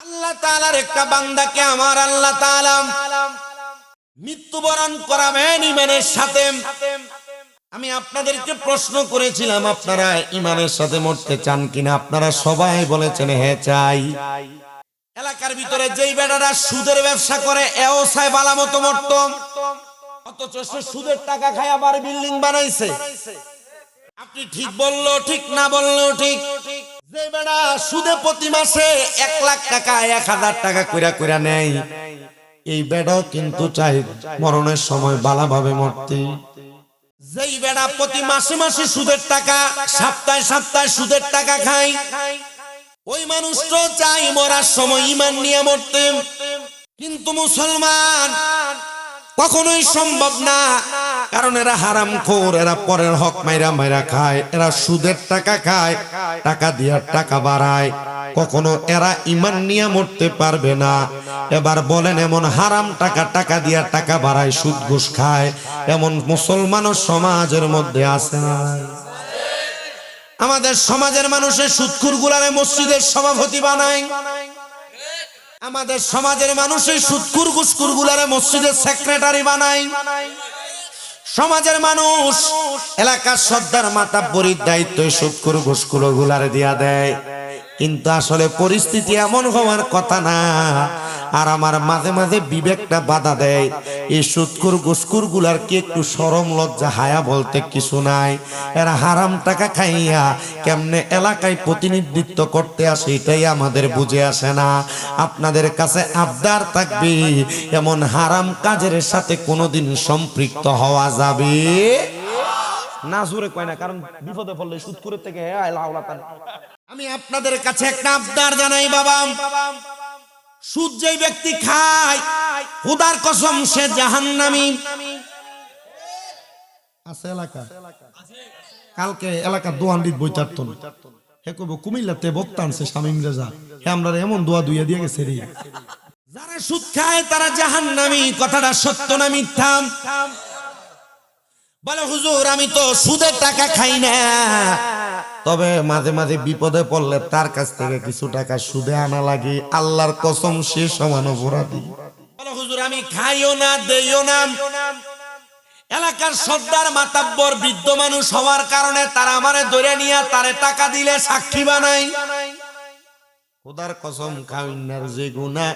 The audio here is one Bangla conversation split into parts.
আল্লাহ তাআলার একটা বান্দাকে আমার আল্লাহ তাআলা মৃত্যুবরণ করাবেন ঈমানের সাথে। আমি আপনাদেরকে প্রশ্ন করেছিলাম, আপনারা ঈমানের সাথে মরতে চান কিনা? আপনারা সবাই বলেছেন হ্যাঁ চাই। এলাকার ভিতরে যেই বেটারা সুদের ব্যবসা করে এও চায় বালা মতো মরত, অথচ সে সুদের টাকা খায় আবার বিল্ডিং বানাইছে। আপনি ঠিক বললো ঠিক, না বললেও ঠিক। যে বেটা সুদে প্রতি মাসে 1 লাখ টাকা 1000 টাকা কইরা কইরা নেয়, এই বেটাও কিন্তু চাই মরণের সময় বালাভাবে মরতে। যেই বেটা প্রতি মাসে মাসে সুদের টাকা, সপ্তাহে সপ্তাহে সুদের টাকা খায়, ওই মানুষটাও চাই মরার সময় ঈমান নিয়ে মরতে। কিন্তু মুসলমান কখনোই সম্ভব না, কারণ এরা হারামখোর, এরা পরের হক মাইরা মাইরা খায়, এরা সুদের টাকা খায়, টাকা দিয়া টাকা বাড়ায়। কখনো এরা ঈমান নিয়ে মরতে পারবে না। এবার বলেন, এমন হারাম টাকা টাকা দিয়া টাকা বাড়ায়, সুদ ঘুষ খায়, এমন মুসলমানও সমাজের মধ্যে আছে না? আমাদের সমাজের মানুষের সুদখোর গুলারে মসজিদের সভাপতি বানায়, আমাদের সমাজের মানুষের সুদখোর ঘুষখোর গুলারে মসজিদের সেক্রেটারি বানায়। সমাজের মানুষ এলাকার সর্দার মাতাব্বরির দায়িত্ব সুদখোর ঘুষখোর গুলারে দিয়া দেয়, কিন্তু আসলে পরিস্থিতি এমন হওয়ার কথা না। আর আমার মাঝে মাঝে বিবেকটা বাধা দেয়, এই সুদখোর ঘুষখোর গুলার কি একটু শরম লজ্জা হায়া বলতে কিছু নাই? এরা হারাম টাকা খাইয়া কেমনে এলাকায় প্রতিনিধিত্ব করতে আসে এটাই আমাদের বুঝে আসে না। আপনাদের কাছে আবদার থাকবে, এমন হারাম কাজের সাথে কোনোদিন সম্পৃক্ত হওয়া যাবে না। জোরে কয় না, কারণ বিপদে পড়লে সুদখোরের থেকে আমি আপনাদের কাছে একটা আবদার জানাই বাবা, সুদ যেই ব্যক্তি খায় খোদার কসম সে জাহান্নামী। আছে এলাকা, কালকে এলাকা দোয়ান দিত বইতার তো হে কইব কুমিল্লাতে বক্তা আনছে শামীম রেজা, হে আমরা এমন দোয়া দুইয়া দিয়ে গেছে রে। যারা সুদ খায় তারা জাহান্নামী, কথাটা সত্য না মিথ্যা? বলে হুজুর আমি তো সুদের টাকা খাই না, তবে মাঝে মাঝে বিপদে পড়লে তার কাছ থেকে কিছু টাকা সুদে আনা লাগে। আল্লাহর কসম সে সমান অপরাধী। বলে হুজুর আমি খাইও না দেইও না, এলাকার সর্দার মাতাব্বর বৃদ্ধ মানুষ হওয়ার কারণে তারা আমারে ধরে নিয়ে তারে টাকা দিলে সাক্ষী বানাই। খোদার কসম খাইনার যে গুনাহ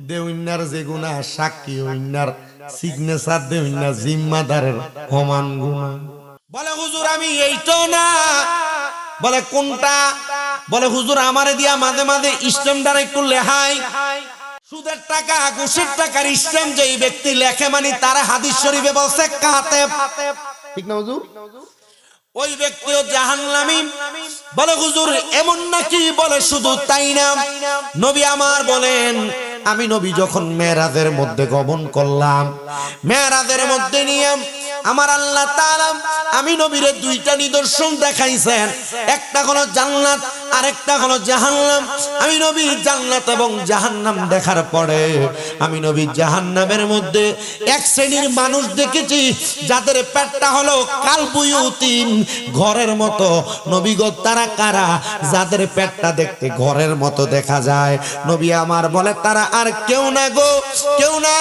দেউইনার যে গুনাহ, সাক্ষী হইনার সিগনেচার দেউইনা জিম্মাদারের সমান গুনাহ। বলে হুজুর আমি এইটাও না। বলে কোনটা? বলে হুজুর আমারে দিয়া মাঝে মাঝে স্ট্যাম্পটা একটু লেখাই। সুদের টাকা ঘুষের টাকার স্ট্যাম্প যেই ব্যক্তি লেখে মানে তারা হাদিস শরীফে বলছে কাতেব, ঠিক না হুজুর? ওই ব্যক্তিও জাহান্নামী। বলে হুজুর এমন নাকি? বলে শুধু তাই না, নবী আমার বলেন আমি নবী যখন মেরাজের মধ্যে গমন করলাম, মেরাজের মধ্যে নিয়ে আমার আল্লাহ তাআলা আমি নবীরে 2টা নিদর্শন দেখাইছেন। একটা হলো জান্নাত, আরেকটা হলো জাহান্নাম। আমি নবী জান্নাত এবং জাহান্নাম দেখার পরে আমি নবী জাহান্নামের মধ্যে এক শ্রেণীর মানুষ দেখেছি যাদের পেটটা হলো কালবুয়ুতিন, ঘরের মতো। নবী গো তারা কারা? যাদের পেটটা দেখতে ঘরের মতো দেখা যায়। নবী আমার বলে তারা আর কেউ না গো, কেউ না,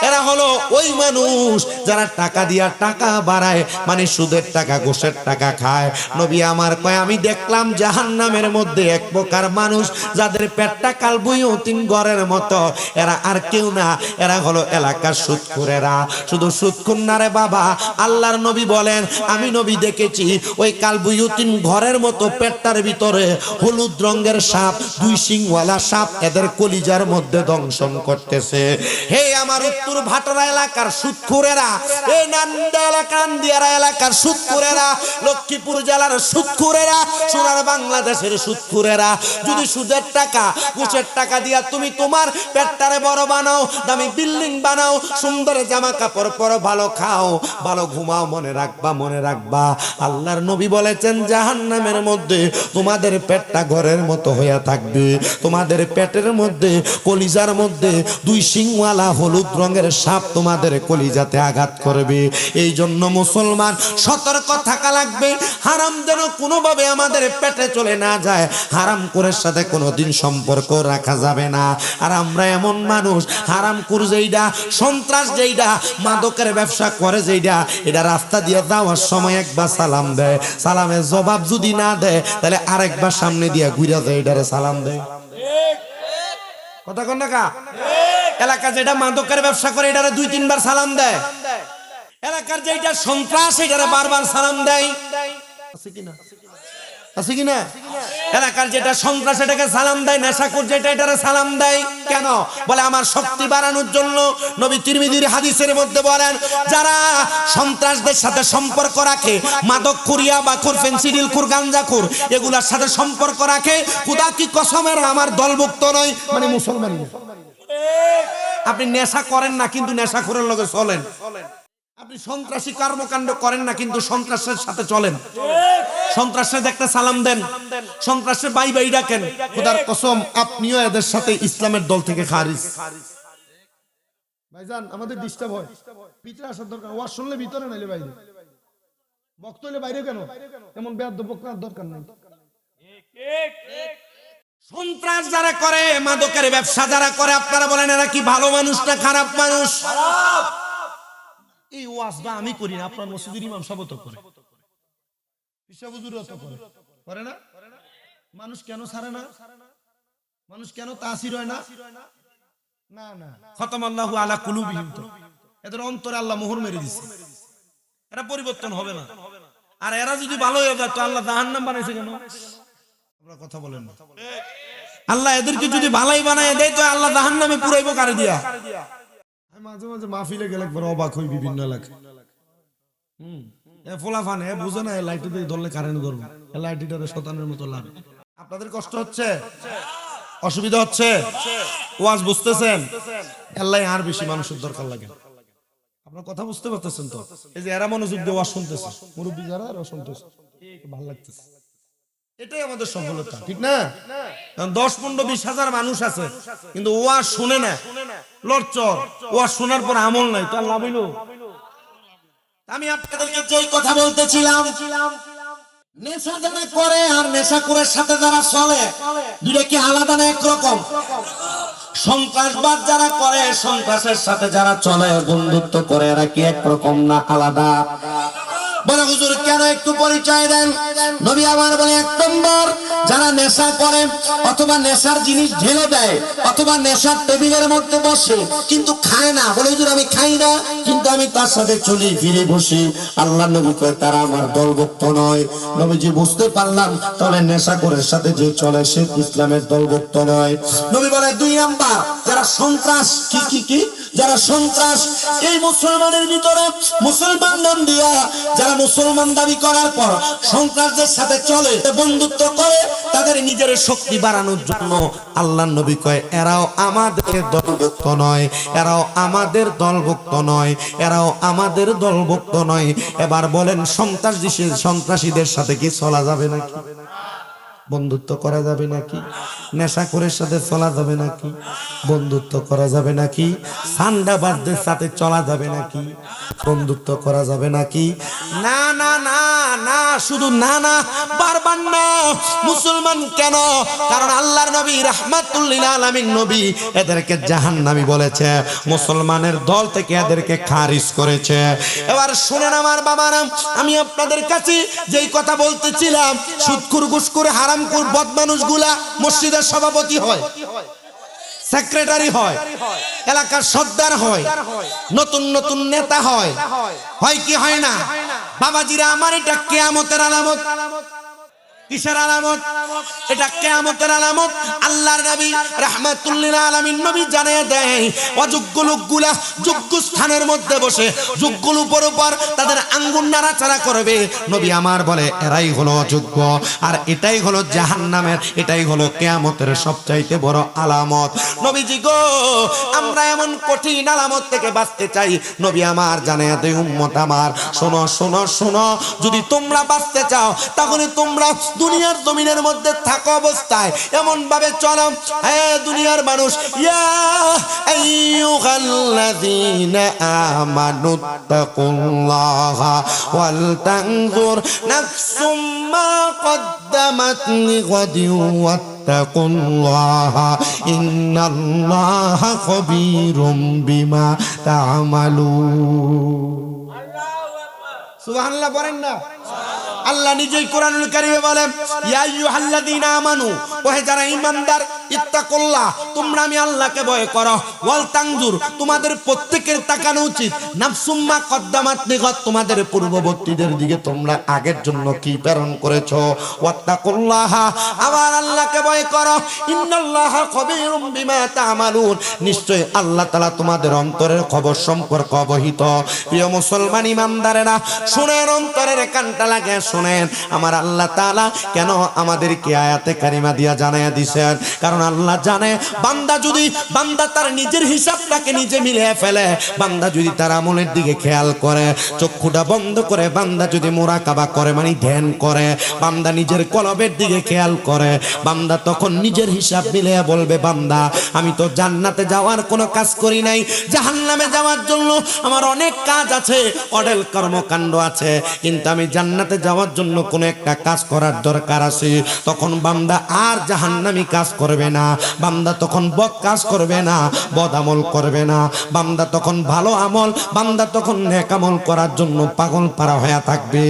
এরা হলো ওই মানুষ যারা টাকা দিয়া টাকা বাড়ায়, মানে সুদের টাকা ঘুষের টাকা খায়। নবী আমার কয় আমি দেখলাম জাহান্নামের মধ্যে এক প্রকার মানুষ যাদের পেটটা কালবুয়ুতিন ঘরের মতো। এরা আর কেউ না, এরা হলো এলাকার সুদখোরেরা। শুধু সুদখোর না রে বাবা, আল্লাহর নবী বলেন আমি নবী দেখেছি ওই কালবুয়ুতিন ঘরের মতো পেটটার ভিতরে হলুদ রঙের সাপ, 2 শিংওয়ালা সাপ এদের কলিজার মধ্যে দংশন করতেছে। হে আমার উত্তর ভাটরা এলাকার সুদখোরেরা, এই নান্দা এলাকার দিয়ারা এলাকার সুদখোরেরা, লক্ষ্মীপুর জেলার সুদখোরেরা, সোনার বাংলাদেশের সুদখোরেরা, যদি সুদের টাকা ঘুষের টাকা দিয়া তুমি তোমার পেটটারে বড় বানাও, দামি বিল্ডিং বানাও, সুন্দর জামা কাপড় পরো, ভালো খাও, ভালো ঘুমাও, মনে রাখবা, মনে রাখবা আল্লাহর নবী বলেছেন জাহান্নামের মধ্যে তোমাদের পেটটা ঘরের মতো হইয়া থাকবে। তোমাদের পেটের মধ্যে কলিজার কলিজার মধ্যে দুই শিংওয়ালা হলুদ রঙের সাপ তোমাদের কলিজাতে আঘাত করবে। এই জন্য মুসলমান সতর্ক থাকা লাগবে, হারাম যেন কোনোভাবে আমাদের পেটে চলে না যায়। হারাম কোরের সাথে কোনোদিন সম্পর্ক রাখা যাবে না। আর আমরা এমন মানুষ, হারাম কোর যেইটা, সন্ত্রাস যেইটা, মাদকের ব্যবসা করে যেইটা, এটা রাস্তা দিয়ে যাওয়ার সময় একবার সালাম দেয়, সালামের জবাব যদি না দেয় তাহলে আরেকবার সামনে দিয়ে ঘুরে যায়, এটারে সালাম দেয়। কথা কোন না? এলাকা যেটা মাদকের ব্যবসা করে এটারে 2-3 বার সালাম দেয়। এলাকার যেটা সন্ত্রাস এটারে বারবার সালাম দেয়। আছে কিনা? আছে কিনা? এলাকার যেটা সন্ত্রাস এটাকে সালাম দেয়, নেশাখোর যেটা এটারে সালাম দেয়। কেন? বলে আমার শক্তি বাড়ানোর জন্য। নবী তিরমিজির হাদিসের মধ্যে বলেন, যারা সন্ত্রাসদের সাথে সম্পর্ক রাখে, মাদকখোর, ইয়াবাখোর, ফেন্সিডিলখোর, গাঞ্জাখোর, এগুলার সাথে সম্পর্ক রাখে, খোদা কি কসমের আমার দলভুক্ত নয়, মানে মুসলমান। আপনি নেশা করেন না কিন্তু নেশাখোরের লগে চলেন। আপনি সন্ত্রাসী কর্মকাণ্ড করেন না কিন্তু সন্ত্রাসের সাথে চলেন। সন্ত্রাসের দেখতে সালাম দেন, সন্ত্রাসের বাই বাই ডাকেন, খোদার কসম আপনিও এদের সাথে ইসলামের দল থেকে খারিজ। ভাইজান আমাদের ডিস্টার্ব হয়, ভিতরে আসার দরকার। ওয়াজ শুনলে ভিতরে, নাইলে বাইরে। বক্তা হইলে বাইরে কেন? এমন বেয়াদব বক্তার দরকার নাই। সন্ত্রাস যারা করে, মাদকের ব্যবসা যারা করে, আপনারা বলেন এরা কি ভালো মানুষ না খারাপ মানুষ? এই ওয়াজটা আমি করি না, আপনার মসজিদের ইমাম সাহেব তো করে, পিশাব হুজুরও তো করে না? মানুষ কেন ছাড়ে না? মানুষ কেন তাসির হয় না? না না, খতামাল্লাহু আলা কুলুবিহিম, তো এদের অন্তরে আল্লাহ মোহর মেরে দিয়েছে, এরা পরিবর্তন হবে না। আর এরা যদি ভালো হয়ে যায় তো আল্লাহ জাহান্নাম বানাইছে কেন? আপনারা কথা বলেন না। আল্লাহ এদেরকে যদি ভালাই বানায় দেয় তো আল্লাহ জাহান্নামে পুরাইবো কারে দিয়া? মাঝে মাঝে মাহফিলে গেলে একবার অবাক হই, বিভিন্ন এলাকায় ফোলাফান বুঝে না, লাইট দিয়ে ধরলে কারেন্ট ধরবে, লাইটটারে শতানের মতো লাগে। আপনাদের কষ্ট হচ্ছে, অসুবিধা হচ্ছে, ওয়াজ বুঝতেছেন? আল্লাহ আর বেশি মানুষের দরকার লাগে। আপনার কথা বুঝতে পারতেছেন তো? এই যে এরা মনোযোগ দিয়ে ওয়াজ শুনতেছে, মুরব্বী যারা এরা শুনতেছে, ভালো লাগতেছে। এটাই আমাদের সফলতা, ঠিক না? 10-15-20 হাজার মানুষ আছে কিন্তু ওয়াজ শুনে না, লড়চর। ওয়াজ শোনার পর আমল নাই, তো লাভ হইল? আমি আপনাদেরকে যেই কথা বলতেছিলাম, নেশা যারা করে আর নেশাখোরের সাথে যারা চলে, দুটো কি আলাদা না একরকম? সন্ত্রাসবাদ যারা করে, সন্ত্রাসের সাথে যারা চলে, বন্ধুত্ব করে, এরা কি একরকম না আলাদা? বলে হুজুর কেন, একটু পরিচয় দেন। নবী আমার বলে, 1 নম্বর, যারা নেশা করে অথবা নেশার জিনিস ঢেলে দেয় অথবা নেশার টেবিলের মধ্যে বসে কিন্তু খায় না, বলে হুজুর আমি খাই না কিন্তু আমি তার সাথে চলি ফিরে বসি, আল্লাহ নবী কয় তারা আমার দলভুক্ত নয়। নবীজি বুঝতে পারলাম তাহলে নেশাখোরের সাথে যে চলে সে ইসলামের দলভুক্ত নয়। নবী বলে 2 নম্বর, যারা সন্ত্রাস, কি যারা সন্ত্রাস, এই মুসলমানের ভিতরে মুসলমান নাম দিয়া যারা মুসলমান দাবি করার পর সন্ত্রাসদের সাথে চলে, বন্ধুত্ব করে, তাদের নিজের শক্তি বাড়ানোর জন্য, আল্লাহর নবী কয় এরাও আমাদের দলভুক্ত নয়, এরাও আমাদের দলভুক্ত নয়, এরাও আমাদের দলভুক্ত নয়। এবার বলেন সন্ত্রাসীদের সাথে কি চলা যাবে নাকি? বন্ধুত্ব করা যাবে নাকি? নেশাখোরের সাথে চলা যাবে নাকি? বন্ধুত্ব করা যাবে নাকি? সান্ডাবাজদের সাথে চলা যাবে নাকি? বন্ধুত্ব করা যাবে নাকি? না না না না, শুধু না না, বারবার না। মুসলমান কেন? কারণ আল্লাহর নবী রাহমাতুল লিল আলামিন নবী এদেরকে জাহান্নামী বলেছে, মুসলমানের দল থেকে এদেরকে খারিজ করেছে। এবার শুনেন আমার বাবারা, আমি আপনাদের কাছে যেই কথা বলতেছিলাম, সুদখোর, ঘুষখোর, হারামখোর বদমানুষগুলা মসজিদের সভাপতি হয়, সেক্রেটারি হয়, এলাকার সর্দার হয়, নতুন নতুন নেতা হয়, হয় কি হয় না? বাবাজিরা আমার, এটা কিয়ামতের আলামত। কিসের আলামত? এটা কিয়ামতের আলামত। আল্লাহর নবী রাহমাতুল লিল আলামিন নবী জানিয়ে দেয়, অযোগ্য লোকগুলা যোগ্য স্থানের মধ্যে বসে যোগ্য লোকের উপর তাদের আঙ্গুল নাড়াচাড়া করবে। নবী আমার বলে এরাই হলো অযোগ্য, আর এটাই হলো জাহান্নামের, এটাই হলো কিয়ামতের সবচাইতে বড় আলামত। নবীজি গো, আমরা এমন কঠিন আলামত থেকে বাঁচতে চাই। নবী আমার জানিয়ে দেয়, উম্মত আমার শোনো শোনো শোনো, যদি তোমরা বাঁচতে চাও তাহলে তোমরা দুনিয়ার জমিনের মধ্যে থাকা অবস্থায় এমন ভাবে চলো, হে দুনিয়ার মানুষ, ইয়া আইয়ুহাল্লাযীনা আমানু তাকুল্লাহা ওয়াল তানজুর নাফসুম মা কদ্দামাত লিগাদিন ওয়াত্তাকুল্লাহা ইন্নাল্লাহা খাবীরুম বিমা তা'মালুন। সুবহানাল্লাহ বলেন না? আল্লাহ নিজেই কোরআনুল কারীমে বলেন, ইয়া আইয়ুহাল্লাযীনা আমানু, ওহে যারা ঈমানদার, ইত্তাকুল্লাহ, তোমরা আমি আল্লাহকে ভয় করো, ওয়াল তানজুর, তোমাদের প্রত্যেকের তাকানো উচিত, নাফসুম মা কদ্দামাত লিগাদ, তোমাদের পূর্ববর্তীদের দিকে তোমরা আগের জন্য কি প্রেরণ করেছো, ওয়াত্তাকুল্লাহ, আবার আল্লাহকে ভয় করো, ইন্নাল্লাহা খাবীরুম বিমা তা'মালুন, নিশ্চয় আল্লাহ তাআলা তোমাদের অন্তরের খবর সম্পর্কে অবহিত। প্রিয় মুসলমান ঈমানদারেরা, শুনেন, অন্তরের কানটা লাগে শুনেন, আমার আল্লাহ তাআলা কেন আমাদেরকে আয়াতে কারিমা দিয়া জানাইয়া দিয়েছেন? কারণ আল্লাহ জানে বান্দা তার নিজের হিসাবটাকে নিজে মিলিয়ে ফেলে, বান্দা যদি তার আমলের দিকে খেয়াল করে, চক্ষুটা বন্ধ করে বান্দা যদি মুরাকাবা করে, মানে ধ্যান করে, বান্দা নিজের কলবের দিকে খেয়াল করে, বান্দা তখন নিজের হিসাব মিলিয়ে বলবে, বান্দা আমি তো জান্নাতে যাওয়ার কোনো কাজ করি নাই, জাহান্নামে যাওয়ার জন্য আমার অনেক কাজ আছে, অঢেল কর্মকাণ্ড আছে, কিন্তু আমি জান্নাতে যাওয়ার জন্য কোনো একটা কাজ করার দরকার আছে। তখন বান্দা আর জাহান্নামী কাজ করবে না, বান্দা তখন বদ কাজ করবে না, বদ আমল করবে না, বান্দা তখন ভালো আমল, বান্দা তখন নেক আমল করার জন্য পাগল পারা হয়ে থাকবে।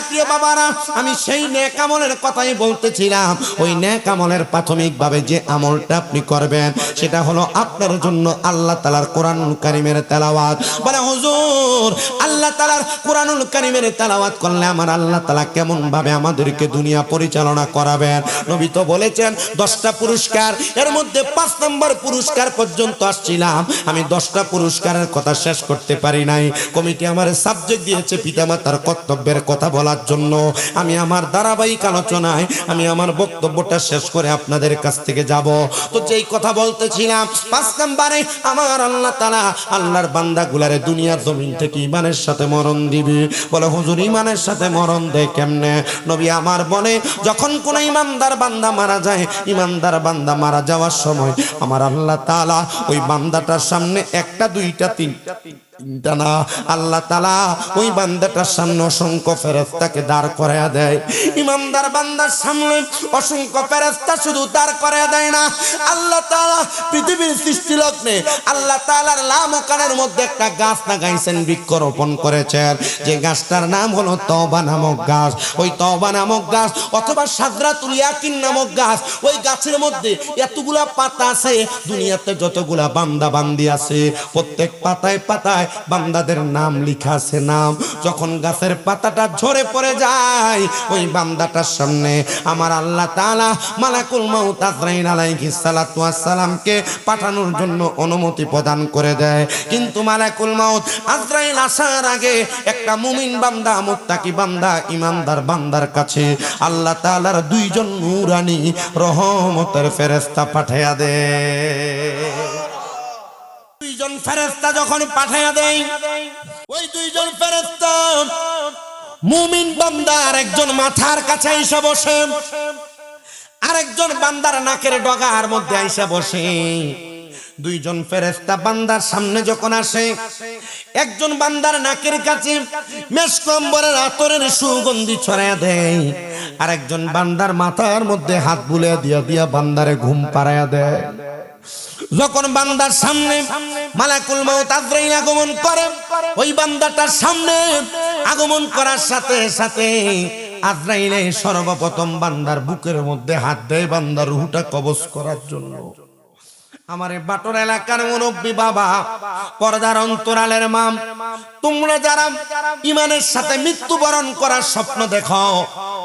প্রিয় বাবারা, আমি সেই নেক আমলের কথাই বলতেছিলাম। ওই নেক আমলের প্রাথমিকভাবে যে আমলটা আপনি করবেন সেটা হলো আপনার জন্য আল্লাহ তাআলার কোরআনুল কারীমের তেলাওয়াত। বলে হুজুর, আল্লাহ তাআলার কোরআনুল কারীমের তেলাওয়াত করলে আমার আল্লাহ তাআলা কেমন ভাবে আমাদেরকে দুনিয়া পরিচালনা করাবেন? নবী তো বলেছেন 10টা পুরস্কার, এর মধ্যে 5 নম্বর পুরস্কার পর্যন্ত আসছিলাম, আমি 10টা পুরস্কারের কথা শেষ করতে পারি নাই। কমিটি আমার সাবজেক্ট দিয়েছে পিতামাতার কর্তব্যের কথা বলার জন্য। আমি আমার ধারাবাহিক আলোচনায় আমি আমার বক্তব্যটা শেষ করে আপনাদের কাছ থেকে যাব। তো যেই কথা বলতেছিলাম, 5 নম্বরে আমার আল্লাহ তাআলা আল্লাহর বান্দাগুলারে দুনিয়ার জমিন থেকে ঈমানের সাথে মরণ দিবে। বলে হুজুর, ঈমানের সাথে মরণ দেয় কেমনে? নবী আমার বলে, যখন কোন ঈমানদার বান্দা মারা যায়, ঈমানদার বান্দা মারা যাওয়ার সময় আমার আল্লাহ তাআলা ওই বান্দাটার সামনে 1টা 2টা 3টা না, আল্লাহ তাআলা ওই বান্দাটার সামনে অসংখ্য ফেরেশতাকে দাঁড় করায়া দেয়। ঈমানদার বান্দার সামনে অসংখ্য ফেরেশতা শুধু দাঁড় করায়া দেয় না, আল্লাহ তাআলা পৃথিবীর সৃষ্টি লগ্নে আল্লাহ তাআলার লামকানের মধ্যে একটা গাছ লাগাইছেন, বৃক্ষরোপণ করেছেন, যে গাছটার নাম হলো তওবা নামক গাছ। ওই তওবা নামক গাছ অথবা সাদরাতুল ইয়াকিন নামক গাছ, ওই গাছের মধ্যে এতগুলা পাতা আছে, দুনিয়াতে যতগুলা বান্দা বান্দি আছে প্রত্যেক পাতায় পাতায় বান্দাদের নাম লেখা আছে, নাম। যখন গাছের পাতাটা ঝরে পড়ে যায়, ওই বান্দাটার সামনে আমার আল্লাহ তাআলা মালাকুল মাউত আজরাইল আলাইহিস সালাতু ওয়াস সালামকে পাঠানোর জন্য অনুমতি প্রদান করে দেয়। কিন্তু মালাকুল মাউত আজরাইল আসার আগে একটা মুমিন বান্দা, মুত্তাকি বান্দা, ঈমানদার বান্দার কাছে আল্লাহ তাআলার 2 জন নূরানী রহমতের ফেরেশতা পাঠায়া দেয়। 2 জন ফেরেশতা যখন পাঠায়া দেয়, ওই 2 জন ফেরেশতা মুমিন বান্দার একজন মাথার কাছে এসে বসে, আরেকজন বান্দার নাকের ডগার মধ্যে এসে বসে। 2 জন ফেরেশতা বান্দার সামনে যখন আসে, একজন বান্দার নাকের কাছে মেশক আম্বরের আতরের সুগন্ধি ছড়ায়া দেয়, আরেকজন বান্দার মাথার মধ্যে হাত বুলিয়ে দিয়া বান্দারে ঘুম পাড়ায়া দেয়। যখন বান্দার সামনে মালাকুল মাউত আজরাইল আগমন করে, ওই বান্দাটার সামনে আগমন করার সাথে সাথে আজরাইলে সর্বপ্রথম বান্দার বুকের মধ্যে হাত দেয় বান্দার রূহটা কবজ করার জন্য। আমারে বাটর এলাকার মুরব্বী বাবা, পর্দার অন্তরালের মা, তোমরা যারা ঈমানের সাথে মৃত্যুবরণ করার স্বপ্ন দেখো,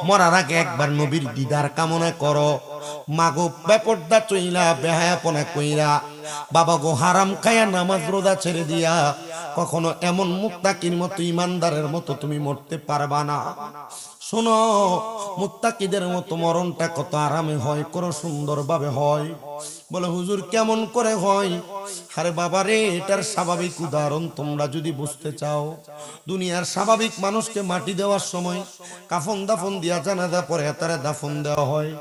মরার আগে একবার নবীর দিদার কামনা করো। মাগো বেপর্দা চইলা বেহায়াপনা কইরা, বাবা গো হারাম খায়া নামাজ রোজা ছেড়ে দিয়া কখনো এমন মুত্তাকির মতো, ঈমানদারের মতো তুমি মরতে পারবা না। শোনো, মুত্তাকিদের মতো মরণটা কত আরামে হয়, কত সুন্দর ভাবে হয়। বলে হুজুর কেমন করে হয়? আরে বাবা রে, এটার স্বাভাবিক উদাহরণ তোমরা যদি বুঝতে চাও, দুনিয়ার স্বাভাবিক মানুষকে মাটি দেওয়ার সময় কাফন দাফন দিয়া জানাজা পরে তারে দাফন দেওয়া হয়।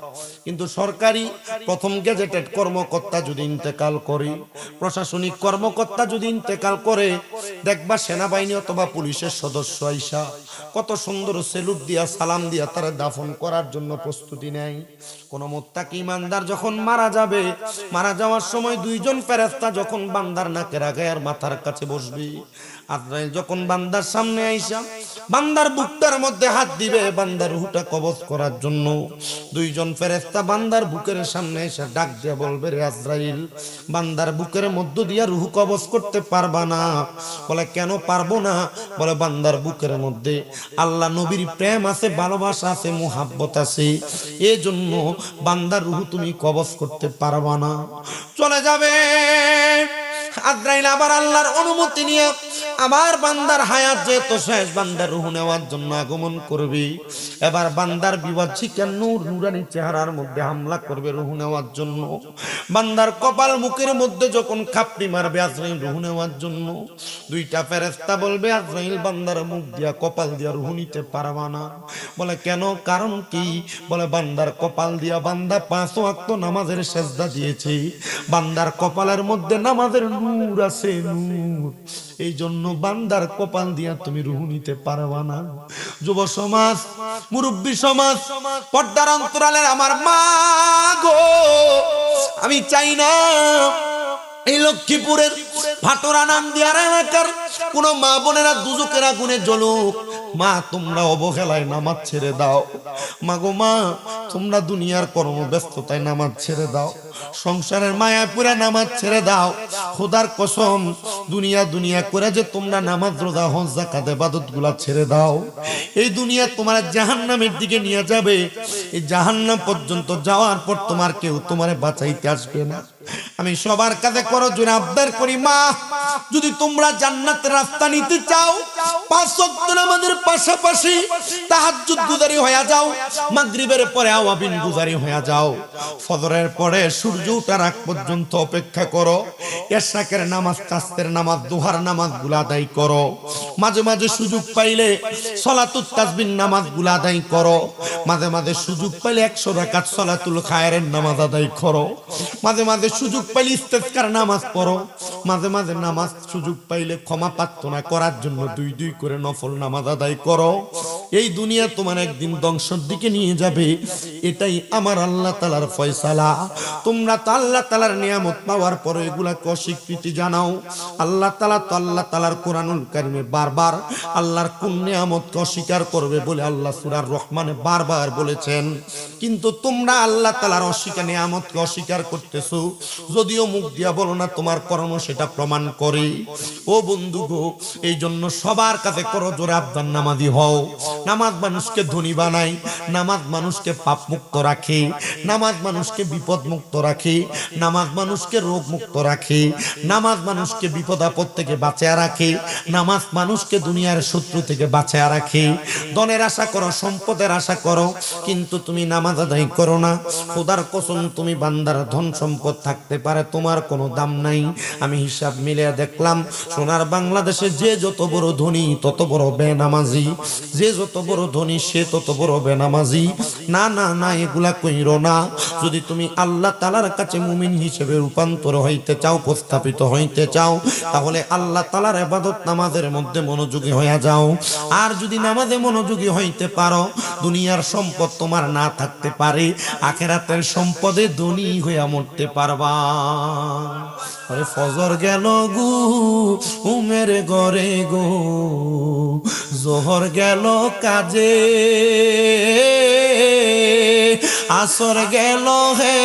কিন্তু সরকারি প্রথম গেজেটেড কর্মকর্তা যদি ইন্তেকাল করে, প্রশাসনিক কর্মকর্তা যদি ইন্তেকাল করে, দেখবা সেনাবাহিনী অথবা পুলিশের সদস্য আইসা কত সুন্দর সেলুট দিয়া সালাম দিয়া তারা দাফন করার জন্য প্রস্তুতি নেয়। কোন মুত্তাকি ইমানদার যখন মারা যাবে, মারা যাওয়ার সময় দুইজন ফেরেশতা যখন বান্দার নাকের আগে আর মাথার কাছে বসবে, আজরাইল যখন বান্দার সামনে আইসা বান্দার বুকটার মধ্যে হাত দিবে বান্দার রূহটা কবজ করার জন্য, দুইজন ফেরেশতা বান্দার বুকের সামনে এসে ডাক দিয়ে বলবে, রে আজরাইল, বান্দার বুকের মধ্য দিয়া রূহ কবজ করতে পারবা না। বলে কেন পারবো না? বলে বান্দার বুকের মধ্যে আল্লাহ নবীর প্রেম আছে, ভালোবাসা আছে, মুহাব্বত আছে, এই জন্য বান্দার রূহ তুমি কবজ করতে পারবা না। চলে যাবে আজরাইল আবার আল্লাহর অনুমতি নিয়ে আবার বান্দার হায়াত যেহেতু শেষ, বান্দার রূহ নেওয়ার জন্য আগমন করবে। এবার বান্দার বিবাচিকা নূর নূরানি চেহারার মধ্যে হামলা করবে রূহ নেওয়ার জন্য। বান্দার কপাল মুখের মধ্যে যখন খাপড়ি মারবে আজরাইল রূহ নেওয়ার জন্য, দুইটা ফেরেশতা বলবে, আজরাইল বান্দার মুখ দিয়া কপাল দিয়া রূহ নিতে পারবা না। বলে কেন? কারণ কি? বলে বান্দার কপাল দিয়া বান্দা 5 ওয়াক্ত নামাজের সেজদা দিয়েছে, বান্দার কপালের মধ্যে নামাজের নূর আছে, নূর, এই জন্য বান্দার কপাল দিয়া তুমি রূহ নিতে পারবা না। যুব সমাজ, মুরব্বী সমাজ, পর্দার অন্তরালের আমার মা গো, আমি চাই না এই লক্ষ্মীপুরের ভাটোরা নান্দিয়ার এলাকার কোন মা বোনেরা দুজকের আগুনে জ্বলুক। মা তোমরা অবহেলায় নামাজ ছেড়ে দাও। মা গো মা, তোমরা দুনিয়ার কর্মব্যস্ততায় নামাজ ছেড়ে দাও, সংসারের মায়া পুরা নামাজ ছেড়ে দাও। খোদার কসম, দুনিয়া দুনিয়া করে যে তোমরা নামাজ রোজা হজ যাকাত ইবাদত গুলা ছেড়ে দাও, এই দুনিয়া তোমার জাহান্নামের দিকে নিয়ে যাবে। এই জাহান্নাম পর্যন্ত যাওয়ার পর তোমার কেউ তোমারে বাঁচাইতে আসবে না। আমি সবার কাছে করো জোরে আবদার করি, মা যদি তোমরা জান্নাতের রাস্তা নিতে চাও, 5 ওয়াক্ত নামাজের পাশাপাশি তাহাজ্জুদ গুজারি হয়ে যাও, মাগরিবের পরে আওয়াবিন গুজারি হয়ে যাও, ফজরের পরে সূর্য ওঠার আগ পর্যন্ত অপেক্ষা করো, ইশরাকের নামাজ, তাসবিহের নামাজ, দুহার নামাজ গুলা আদায় করো, মাঝে মাঝে সুযোগ পাইলে সালাতুত তাসবিহ নামাজ গুলা আদায় করো, মাঝে মাঝে সুযোগ পাইলে 100 রাকাত সালাতুল খায়রের নামাজ আদায় করো, মাঝে মাঝে সুযোগ পাইলে ইস্তেগফার নামাজ পড়ো, মাঝে মাঝে নামাজ সুযোগ পাইলে ক্ষমা প্রার্থনা করার জন্য 2 করে নফল নামাজ আদায় করো। এই দুনিয়া তোমার একদিন ধ্বংসের দিকে নিয়ে যাবে, এটাই আমার আল্লাহ তাআলার ফয়সালা। তোমরা তো আল্লাহ তাআলার নিয়ামত পাওয়ার পরে এগুলাকে অস্বীকৃতি জানাও। আল্লাহ তাআলা তো আল্লাহ তাআলার কোরআনুল কারীমে বারবার আল্লাহর কোন নিয়ামতকে অস্বীকার করবে বলে আল্লাহ সূরা রহমানে বারবার বলেছেন, কিন্তু তোমরা আল্লাহ তাআলার অস্বীকার নিয়ামতকে অস্বীকার করতেছো, যদিও মুখ দিয়া বলো না, তোমার কর্ম সেটা প্রমাণ করে। ও বন্ধু গো, এই জন্য সবার কাছে করো জোরে আবদার, নামাজি হও। নামাজ মানুষকে ধনী বানায়, নামাজ মানুষকে পাপ মুক্ত রাখে, নামাজ মানুষকে বিপদ মুক্ত রাখে, নামাজ মানুষকে রোগ মুক্ত রাখে, নামাজ মানুষকে বিপদ আপদ থেকে বাঁচিয়ে রাখে, নামাজ মানুষকে দুনিয়ার শত্রু থেকে বাঁচিয়ে রাখে। ধনের আশা করো, সম্পদের আশা করো, কিন্তু তুমি নামাজ আদায় করো না, খোদার কসম তুমি বান্দার ধন সম্পদ থাকতে পারে, তোমার কোনো দাম নাই। আমি হিসাব মিলিয়ে দেখলাম, সোনার বাংলাদেশে যে যত বড় ধনী তত বড় বেনামাজি, যে যত বড় ধনী সে তত বড় বেনামাজি। না না না, এগুলা কইরো না। যদি তুমি আল্লাহ তাআলার কাছে মুমিন হিসেবে রূপান্তর হইতে চাও, প্রস্থাপিত হইতে চাও, তাহলে আল্লাহ তাআলার ইবাদত নামাজের মধ্যে মনোযোগী হয়ে যাও। আর যদি নামাজে মনোযোগী হইতে পারো, দুনিয়ার সম্পদ তোমার না থাকতে পারে, আখিরাতের সম্পদে ধনী হইয়া মরতে পারবা। আরে ফজর গেল গো উমের ঘরে গো, জোহর গেল কাজে, আসর গেল হে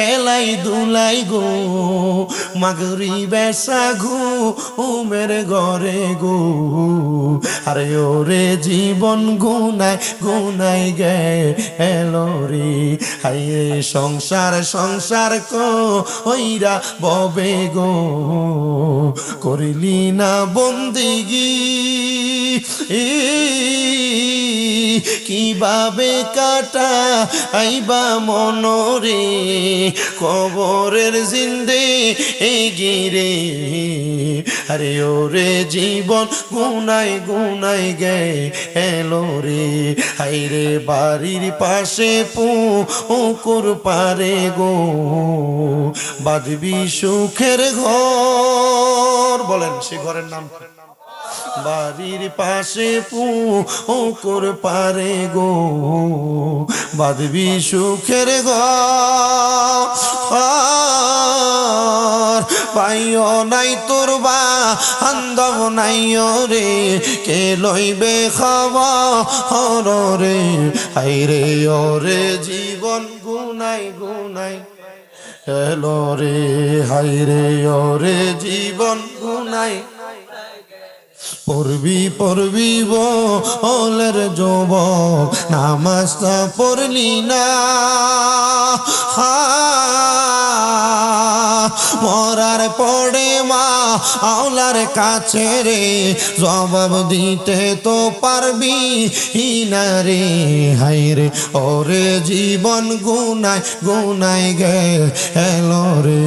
এলাই দুলাই গো, মাগরিব এসা ঘুমের ঘরে গো। আরে ওরে জীবন গুনাই গুনাই গেল রে, হায় সংসার সংসার কইরা ববে গো, করিলি না বন্দিগি কিভাবে কাটা আইবা মনরে কবরের জিন্দে গিরে আরে ওরে জীবন গুনাই গুনাই গে এলো রে হাইরে বাড়ির পাশে পুকুর পারে গো বাঁধবি সুখের ঘর বলেন সে ঘরের নাম বাড়ির পাশে পুকুর পারে গো বাঁধবি সুখের ঘর পাইও নাই তোর বান্ধব নাই রে কে লইবে খবর রে হাইরে ওরে জীবন গুনাই গুনাই এলো রে হাইরে ওরে জীবন গুনাই পড়বি পড়বি বলের যুবক নামাজটা পড়লি না মরার পড়ে মা আওলার কাছে রে জবাব দিতে তো পারবি না রে হাইরে ওরে জীবন গুনাই গুনাই গে এলো রে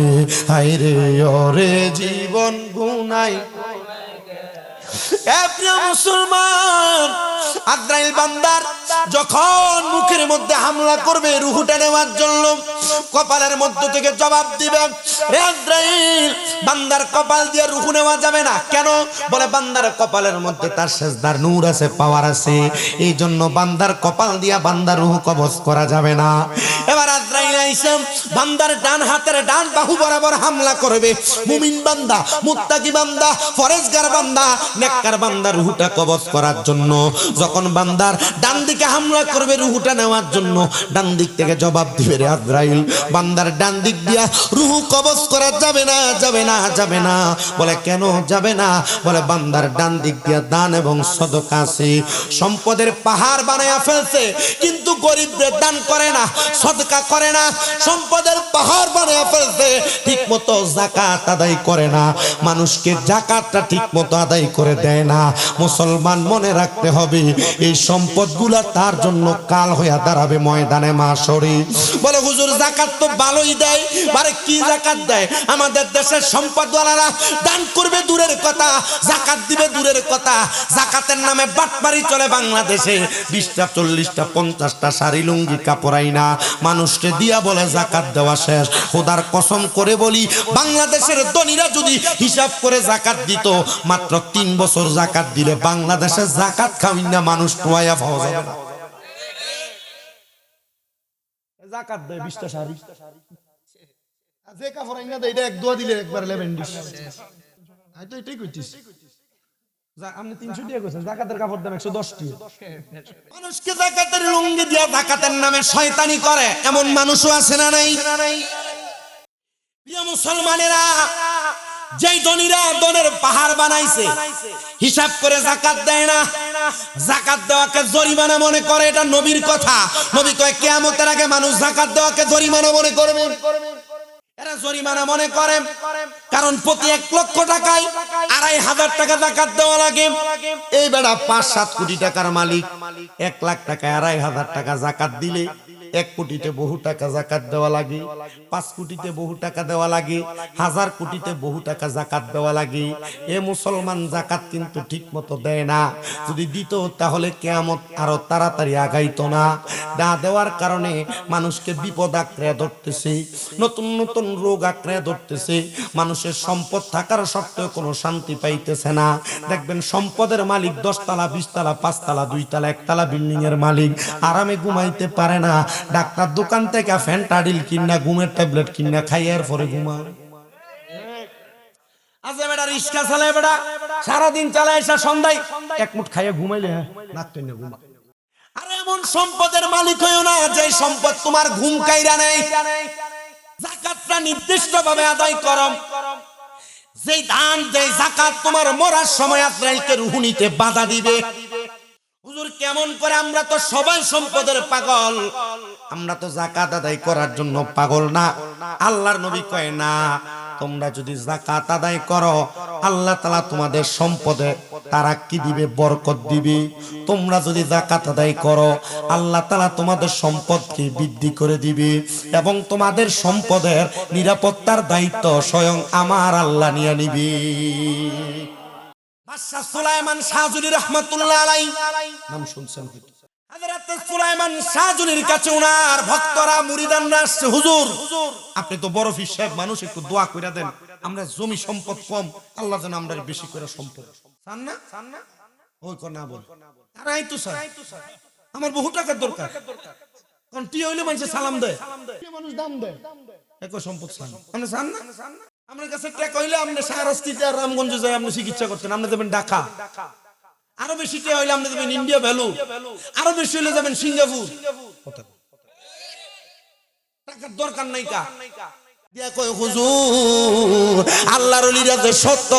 হাইরে ওরে জীবন গুনাই প্রিয় মুসলমান আজরাইল বান্দার যখন মুখের মধ্যে হামলা করবে রূহটা নেওয়ার জন্য কপালের মধ্য থেকে জবাব দিবে আজরাইল বান্দার কপাল দিয়ে রূহ নেওয়া যাবে না কেন বলে বান্দার কপালের মধ্যে তার সেজদার নূর আছে পাওয়ার আছে এই জন্য বান্দার কপাল দিয়া বান্দার রূহ কবজ করা যাবে না এবার আজরাইল আইসা বান্দার ডান হাতের ডান বাহু বরাবর হামলা করবে মুমিন বান্দা মুত্তাকি বান্দা ফরেজগার বান্দা নেককার বান্দার রূহটা কবজ করার জন্য যখন বান্দার ডান দিকে হামলা করবে রূহটা নেওয়ার জন্য ডান দিক থেকে জবাব দিবে রে আজরাইল বান্দার ডান দিক দিয়া রূহ কবজ করা যাবে না যাবে না যাবে না বলে কেন যাবে না বলে বান্দার ডান দিক দিয়া দান এবং সদকা আছে সম্পদের পাহাড় বানায়া ফেলছে কিন্তু গরিবদের দান করে না সদকা করে না সম্পদের পাহাড় বানায়া ফেলছে ঠিকমতো যাকাত আদায় করে না মানুষকে যাকাতটা ঠিকমতো আদায় করে দেয় না মুসলমান মনে রাখতে হবে এই সম্পদগুলা তার জন্য কাল হইয়া দাঁড়াবে ময়দানে মাশরে বলে হুজুর যাকাত তো ভালোই দেয় মানে কি যাকাত দেয় আমাদের দেশের সম্পদওয়ালারা দান করবে দূরের কথা যাকাত দিবে দূরের কথা যাকাতের নামে বাটপারি চলে বাংলাদেশে 20টা 40টা 50টা শাড়ি লুঙ্গি কাপড়াই না মানুষকে দিয়া বলে যাকাত দেওয়া শেষ খোদার কসম করে বলি বাংলাদেশের ধনীরা যদি হিসাব করে যাকাত দিত মাত্র 3 বছর যাকাত দিলে বাংলাদেশে যাকাত খাওয়াই না মানুষ টোয়া পাওয়া যাবে না যাকাত দেয় 20টা শাড়ি যে কাপড়াই না দেয় এটা এক দোয়া দিলে একবার 11 ডিশ আই তো এটাই কইতিস আপনি 300 টাকা কইছেন যাকাতের কাপড় দাম 110 টাকা মানুষকে যাকাতের লুঙ্গি দিয়া যাকাতের নামে শয়তানি করে এমন মানুষও আছে না নাই প্রিয় মুসলমানেরা যেই ধনীরা দনের পাহাড় বানাইছে হিসাব করে যাকাত দেয় না যাকাত দেওয়াকে জরিমানা মনে করে এটা নবীর কথা নবী কয় কিয়ামতের আগে মানুষ যাকাত দেওয়াকে জরিমানা মনে করবে এরা জরিমানা মনে করে কারণ প্রতি 1 লক্ষ টাকায় 2,500 টাকা যাকাত দেওয়া লাগে এই বেটা 5-7 কোটি টাকার মালিক 1 লাখ টাকায় 2,500 টাকা যাকাত দিলে 1 কোটিতে বহু টাকা যাকাত দেওয়া লাগে 5 কোটিতে বহু টাকা দেওয়া লাগে 1000 কোটিতে বহু টাকা যাকাত দেওয়া লাগে এ মুসলমান যাকাত কিন্তু ঠিকমতো দেয় না যদি দিত তাহলে কিয়ামত আরো তাড়াতাড়ি আগাইতো না না দেওয়ার কারণে মানুষকে বিপদ আঁকড়ে ধরতেছে নতুন নতুন রোগ আঁকড়ে ধরতেছে মানুষের সম্পদ থাকার সত্ত্বেও কোনো শান্তি পাইতেছে না দেখবেন সম্পদের মালিক 10 তলা 20 তলা 5 তলা 2 তলা 1 তলা বিল্ডিং এর মালিক আরামে ঘুমাইতে পারে না ডাক্তার দোকান থেকে ফেন্টাডিল কিনা ঘুমের ট্যাবলেট কিনা খাইয়ার পরে ঘুমায় আজে বেটা রিকশা চালায় বেটা সারা দিন চালায় এসে সন্ধ্যায় এক মুঠ খাইয়া ঘুমাইলে নাক টেনে ঘুমা আরে এমন সম্পদের মালিক হইও না যে সম্পদ তোমার ঘুম কাইরা নেই যাকাতটা নির্দিষ্টভাবে আদায় করো যেই দান যেই যাকাত তোমার মরার সময় আজরাইলকে রূহ নিতে বাধা দিবে হুজুর কেমন করে আমরা তো সবাই সম্পদের পাগল আমরা তো যাকাত আদায় করার জন্য পাগল না আল্লাহর নবী কয় না তোমরা যদি যাকাত আদায় করো আল্লাহ তাআলা তোমাদের সম্পদে তারা কি দিবে? বরকত দিবে। তোমরা যদি যাকাত আদায় করো আল্লাহ তাআলা তোমাদের সম্পদকে বৃদ্ধি করে দিবে এবং তোমাদের সম্পদের নিরাপত্তার দায়িত্ব স্বয়ং আমার আল্লাহ নিয়ে নিবে। বাদশা সুলাইমান শাহজুলি রাহমাতুল্লাহ আলাইহি নাম শুনছেন হয়তো। হযরত সুলাইমান শাহজুলির কাছে ওনার ভক্তরা মুরিদানরা আসছে, হুজুর আপনি তো বড় পীর সাহেব মানুষ, একটু দোয়া কইরা দেন, আমরা জমি সম্পদ কম, আল্লাহ যেন আমরা বেশি করে সম্পদ চান না। ওই কোন না বল তারাই তো স্যার আমার বহু টাকার দরকার, কারণ টি হইলে মানুষ সালাম দেয়, মানুষ দাম দেয়, একই সম্পদ চান আপনি চান না। আমার কাছে টাকা হইলে আপনি সারাস্তিতে আর রামগঞ্জে যায় আপনি চিকিৎসা করতেন, আপনি দেবেন ঢাকা। আরো বেশি টাকা হইলে আপনি দেবেন ইন্ডিয়া ভ্যালু, আরো বেশি হইলে যাবেন সিঙ্গাপুর। টাকার দরকার নাই কা দিয়া কই হুজুর আল্লাহর ওলিরা যে সত্য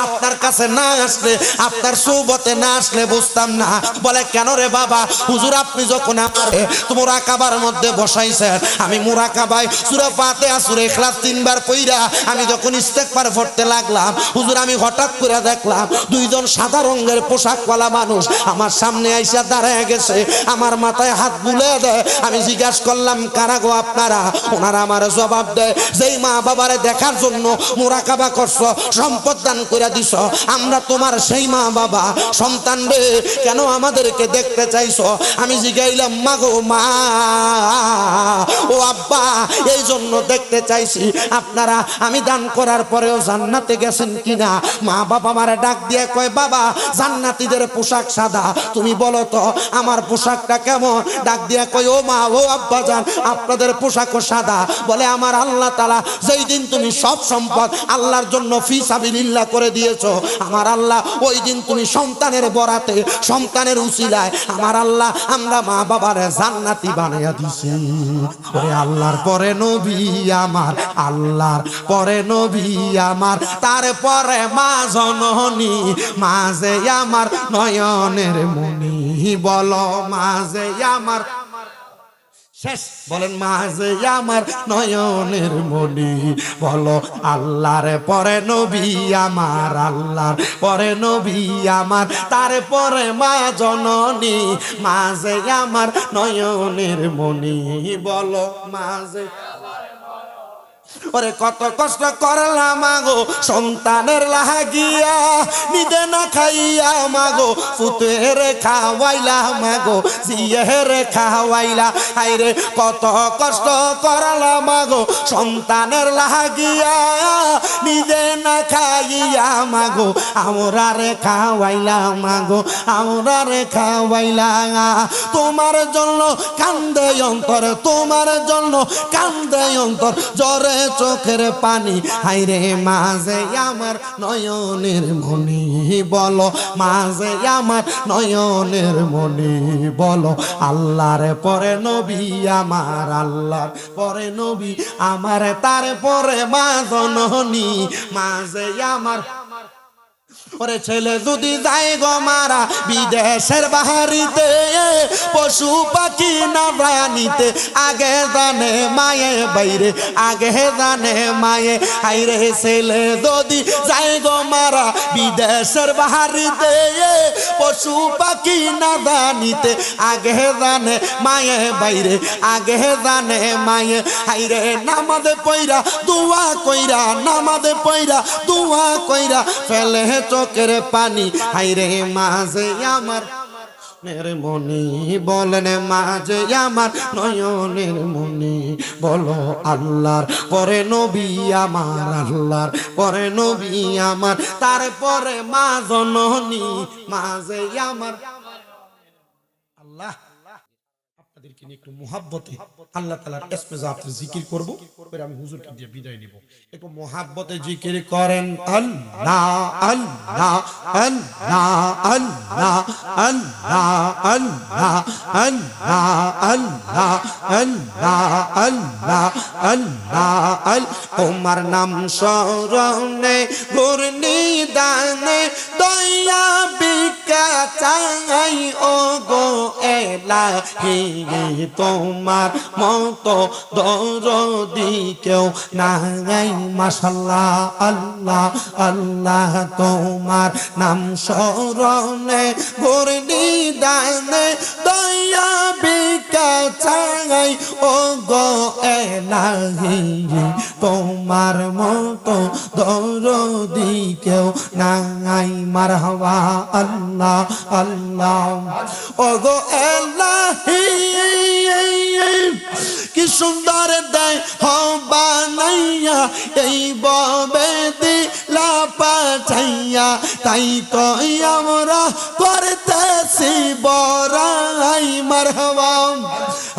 আপনার কাছে না আসলে, আপনার সোহবতে না আসলে বুঝতাম না। বলে কেন রে বাবা? হুজুর আপনি যখন আমারে মুরাকাবার মধ্যে বসাইছেন, আমি মুরাকাবায় সূরা ফাতিহা সূরা ইখলাস 3 বার পড়া আমি যখন ইস্তেগফার পড়তে লাগলাম, হুজুর আমি হঠাৎ করে দেখলাম দুইজন সাদা রঙের পোশাকওয়ালা মানুষ আমার সামনে আইসা দাঁড়ায় গেছে, আমার মাথায় হাত বুলিয়ে দেয়। আমি জিজ্ঞাসা করলাম কারা গো আপনারা? ওনারা আমার জবাব দেয়, যেই মা বাবারে দেখার জন্য মুরাকাবা করছো, সম্পদ দান করে দিছ, আমরা তোমার সেই মা বাবা। সন্তান রে কেন আমাদেরকে দেখতে চাইছো? আমি জিগাইলাম মা গো মা, ও আব্বা এই জন্য দেখতে চাইছি আপনারা আমি দান করার পরেও জান্নাতে গেছেন কিনা। মা বাবা আমারে ডাক দিয়ে কয় বাবা জান্নাতীদের পোশাক সাদা, তুমি বলো তো আমার পোশাকটা কেমন? ডাক দিয়ে কয় ও মা ও আব্বা জান আপনাদের পোশাকও সাদা। বলে আমার আল্লাহ তাআলা যেই দিন তুমি সব সম্পদ আল্লাহর জন্য ফি সাবিলিল্লাহ করে দিয়েছো, আমার আল্লাহ ওই দিন তুমি সন্তানের বরাতে সন্তানের উসিলায় আমার আল্লাহ আমরা মা বাবার জান্নাতি বানাইয়া দিছি। ওরে আল্লাহর পরে নবী আমার, আল্লাহর পরে নবী আমার, তারপরে মা জননী, মাঝে আমার নয়নের মনি। বলো মাঝে আমার শেষ, বলেন মাঝে আমার নয়নের মনি। বলো আল্লাহর পরে নবী আমার, আল্লাহর পরে নবী আমার, তারপরে মা জননী, মাঝে আমার নয়নের মনি। বলো মাঝে ওরে কত কষ্ট করলাম মাগো সন্তানের লাগিয়া, নিজে না খাইয়া মাগো পুতের খাওয়াইলা, মাগো জিয়ের খাওয়াইলা। হায়রে কত কষ্ট করলাম মাগো সন্তানের লাগিয়া, নিজে না খাইয়া মাগো আমরা রে খাওয়াইলা, মাগো আমরা রে খাওয়াইলা। তোমার জন্য কান্দে অন্তর, তোমার জন্য কান্দে অন্তর, জরে চোখের পানি। হায়রে মাঝে আমার নয়নের মনি। বলো মাঝে আমার নয়নের মনি। বলো আল্লাহর পরে নবী আমার, আল্লাহর পরে নবী আমার, তারপরে মা জননী, মাঝে আমার। ওরে ছেলে যদি যায় গো মারা বিদেশের বাহারিতে, পশু পাখি না প্রাণীতে, আগে জানে মায়ে বাইরে, আগে জানে মায়ে। হায়রে ছেলে যদি যায় গো মারা বিদেশের বাহারিতে, পশু পাখি না জানিতে, আগে জানে মায়ে বাইরে, আগে জানে মায়ে। হায়রে নামাজে পইরা দুয়া কইরা, নামাজে পইরা দুয়া কইরা ফেলে চোখের পানি। হায়রে মাঝে আমার নয়নের মনি। বলেন মাঝে আমার নয়নের মনি। বলো আল্লাহর পরে নবী আমার, আল্লাহর পরে নবী আমার, তারপরে মা জননী, মাঝে আমার। আল্লাহ আপনাদেরকে নিয়ে একটু মুহাব্বতে আল্লাহ তাআলার ইসমে জাত জিকির করব, পরে আমি হুজুরকে দিয়ে বিদায় নিব। একটু মুহাব্বতে জিকির করেন আল্লাহ আল্লাহ আল্লাহ আল্লাহ আল্লাহ আল্লাহ আল্লাহ আল্লাহ আল্লাহ আল্লাহ আল্লাহ আল। তোমার নাম স্মরণে ঘূর্ণি দানে দয়া ভিক্ষা চাই ও গো এলাহি তোমার মতো দরদি কেউ নাই মাশাআল্লাহ আল্লাহ আল্লাহ তোমার নাম স্মরণে গুরনি দানে দয়া ভিক্ষা চাই ও গো এলাহি তোমার মতো দরদি কেউ নাই মারহাবা আল্লাহ আল্লাহ ও গো এলাহি কি সুন্দর দেয় বানাইয়া এই ববে দিলা পাঠাইয়া তাই তো আমরা করতেছি বড়াই মারহাবা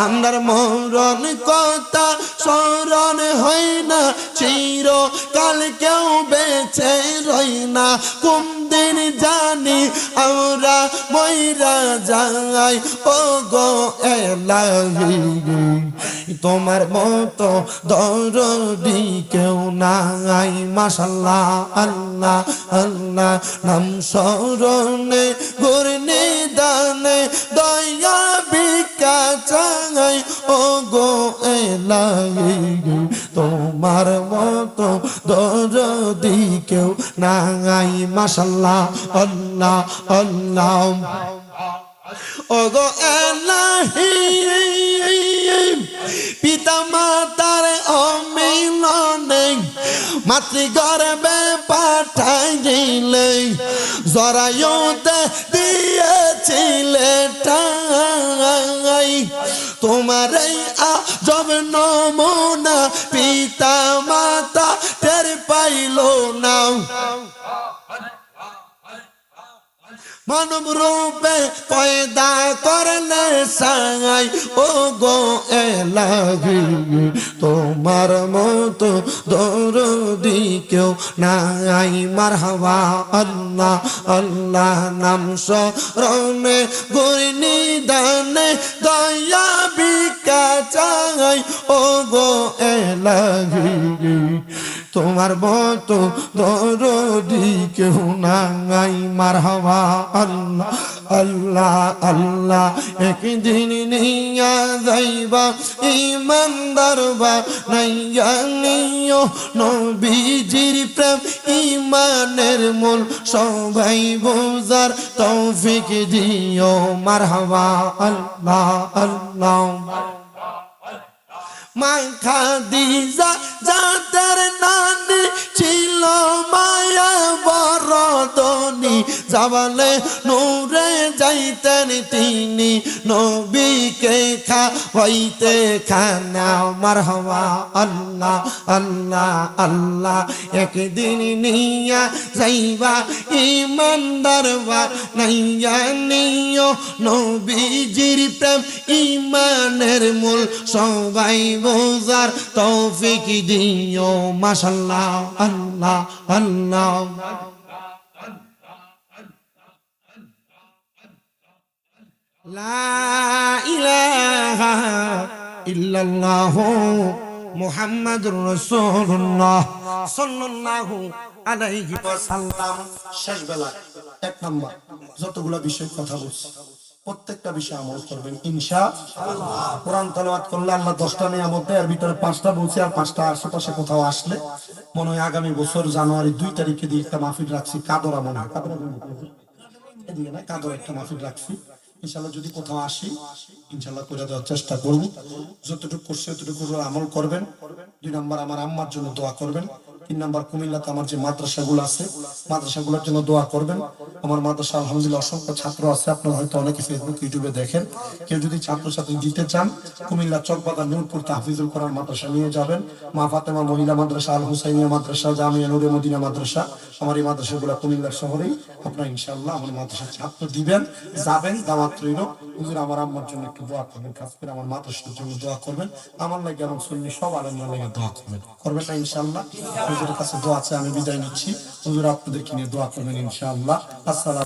আমরার মরণ কথা স্মরণ হয় না চিরকাল কেউ বেঁচে রই না কোন দিন জানি আমরা মইরা যাই ও গো এলাহি তোমার মতো দরদি কেউ নাই মাশাআল্লাহ আল্লাহ আল্লাহ নাম স্মরণে গুরনি দানে দয়া ভিক্ষা চাই ও গো এলাহি তোমার মতো দরদি কেউ নাই মাশাআল্লাহ আল্লাহ আল্লাহ ও গো এলাহি পিতা মাতার অমিলনে মাতৃগর্ভে পাঠাইলে জরায়ুতে দিয়েছিলে ঠাই তোমার এই আজব নমুনা পিতা মাতা টের পাইল না মানব রূপে পয়দা করলে সাই ও গো এলাহি তোমার মতো দরদি কেউ নাই মারহাবা আল্লাহ আল্লাহ নাম স্মরণে গুরনি দানে দয়া ভিক্ষা চাই ও গো এলাহি তোমার মতো দরদি কেউ নাই মারহাবা আল্লাহ আল্লাহ আল্লাহ একদিন নিয়া যাইবা ইমানদার বা নাইয়া নিও নবীজির প্রেম ইমানের মূল সবাই বোঝার তৌফিক দিও মারহাবা আল্লাহ আল্লাহ মা খাদিজা যাদের নানি ছিল মায়া বরদনি জাবালে নূরে যাইতেন তিনি নবীকে খাওয়াইতে খানা মারহাবা আল্লাহ আল্লাহ আল্লাহ একদিন নিয়া যাইবা ইমানদার বা নাইয়া নিও নবীজির প্রেম ইমানের মূল সবাই বোঝার তৌফিক দিও মাশাআল্লাহ আল্লাহ আল্লাহ লা ইলাহা ইল্লাল্লাহ মুহাম্মাদুর রাসূলুল্লাহ সাল্লাল্লাহু আলাইহি ওয়াসাল্লাম শেষ বেলা এক নাম্বার যতগুলা বিষয় কথা বলছি প্রত্যেকটা বিষয় আমল করবেন ইনশাআল্লাহ কোরআন তেলাওয়াত করলে আল্লাহ 10টা নিয়ামত দেয় এর ভিতরে 5টা বলছি আর 5টা আশেপাশে কোথাও আসলে মনে হয় আগামী বছর জানুয়ারি 2 তারিখে দিয়ে একটা মাহফিল রাখছি কাদরা মনে হয় কাদরা এদিকে না কাদরা একটা মাহফিল রাখছি ইনশাআল্লাহ যদি কোথাও আসি ইনশাআল্লাহ করে দেওয়ার চেষ্টা করব যতটুকু করছি ততটুকু আমল করবেন 2 নাম্বার আমার আম্মার জন্য দোয়া করবেন 3 নাম্বার কুমিল্লাতে আমার যে মাদ্রাসাগুলো আছে মাদ্রাসাগুলোর জন্য দোয়া করবেন আমার মাদ্রাসা আলহামদুলিল্লাহ অসংখ্য ছাত্র আছে আপনারা হয়তো অনেকে ফেসবুক ইউটিউবে দেখেন কেউ যদি ছাত্রছাত্রী দিতে চান কুমিল্লা চকবাজার নূরপুর তাহফিজুল কোরআন মাদ্রাসা নিয়ে যাবেন মা ফাতেমা মহিলা মাদ্রাসা আল হুসাইনিয়া মাদ্রাসা জামিয়া নূরে মদিনা মাদ্রাসা আমার এই মাদ্রাসাগুলো কুমিল্লার শহরেই আপনারা ইনশাআল্লাহ আমার মাদ্রাসার ছাত্র দিবেন যাবেন দাওয়াত রইল হুজুর আমার আম্মার জন্য একটু দোয়া করবেন খাস করে আমার মাদ্রাসার জন্য দোয়া করবেন আমার লাগে এবং সুন্নি সব আলেমদের লাগে দোয়া করবেন করবেন না ইনশাআল্লাহ হুজুরের কাছে দোয়া আছে আমি বিদায় নিচ্ছি হুজুর আপনাদেরকে নিয়ে দোয়া করবেন ইনশাআল্লাহ আসসালাম